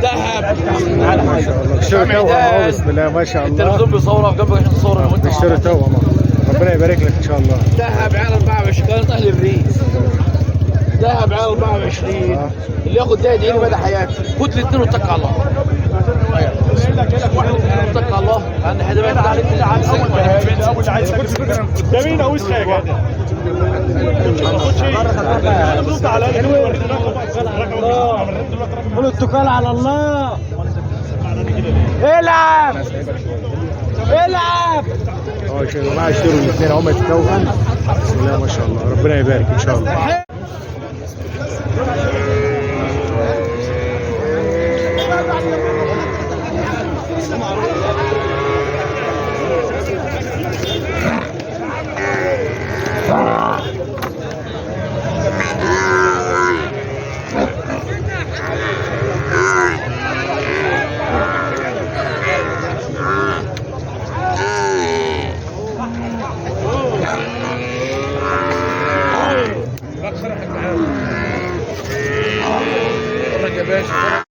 ذهب. ما شاء الله اشتروا توأم اهو. بسم الله ما شاء الله. التلفزيون بيصورها في جنبك عشان تصور انا وانت. اشتروا توأم. ربنا يبارك لك ان شاء الله. ذهب عيال 24 كانت اهل الريف. ذهب عيال 24 اللي ياخد ده يدعي لي مدى حياته. خد الاثنين واتك على الله. اتك على الله. انا هدبت عليك اللي على الاول عايز ده مين او اسمه يا جدع؟ ما تاخدش ايه؟ بص على قولوا اتكال على الله. العب العب. اه يا جماعه اشتروا الاثنين اهم التوأم. بسم الله ما شاء الله. ربنا يبارك ان شاء الله. يا باشا